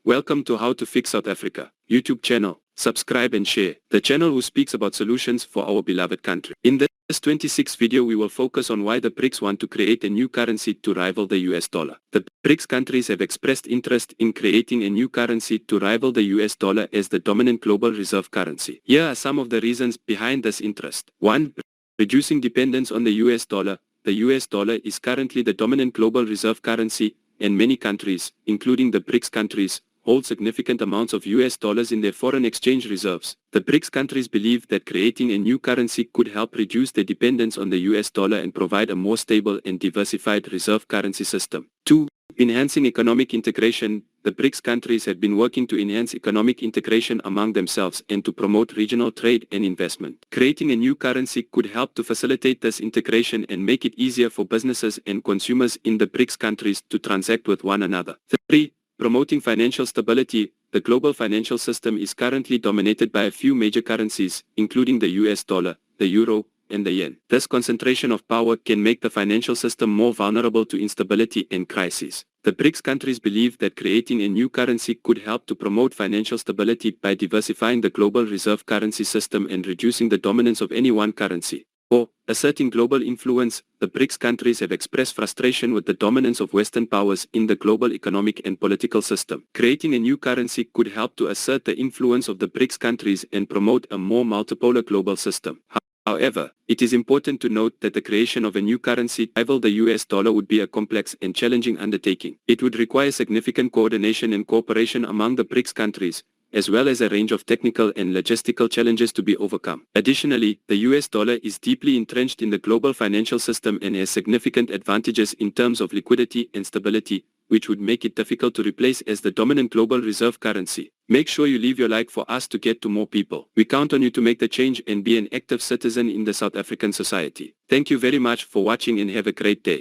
Welcome to How to Fix South Africa YouTube channel. Subscribe and share. The channel who speaks about solutions for our beloved country. In this 26th video we will focus on why the BRICS want to create a new currency to rival the US dollar. The BRICS countries have expressed interest in creating a new currency to rival the US dollar as the dominant global reserve currency. Here are some of the reasons behind this interest. 1. Reducing dependence on the US dollar. The US dollar is currently the dominant global reserve currency, and many countries, including the BRICS countries, hold significant amounts of US dollars in their foreign exchange reserves. The BRICS countries believe that creating a new currency could help reduce their dependence on the US dollar and provide a more stable and diversified reserve currency system. 2. Enhancing economic integration. The BRICS countries have been working to enhance economic integration among themselves and to promote regional trade and investment. Creating a new currency could help to facilitate this integration and make it easier for businesses and consumers in the BRICS countries to transact with one another. 3. Promoting financial stability. The global financial system is currently dominated by a few major currencies, including the US dollar, the euro, and the yen. This concentration of power can make the financial system more vulnerable to instability and crises. The BRICS countries believe that creating a new currency could help to promote financial stability by diversifying the global reserve currency system and reducing the dominance of any one currency. 4. Asserting global influence. The BRICS countries have expressed frustration with the dominance of Western powers in the global economic and political system. Creating a new currency could help to assert the influence of the BRICS countries and promote a more multipolar global system. However, it is important to note that the creation of a new currency to rival the US dollar would be a complex and challenging undertaking. It would require significant coordination and cooperation among the BRICS countries, as well as a range of technical and logistical challenges to be overcome. Additionally, the US dollar is deeply entrenched in the global financial system and has significant advantages in terms of liquidity and stability, which would make it difficult to replace as the dominant global reserve currency. Make sure you leave your like for us to get to more people. We count on you to make the change and be an active citizen in the South African society. Thank you very much for watching and have a great day.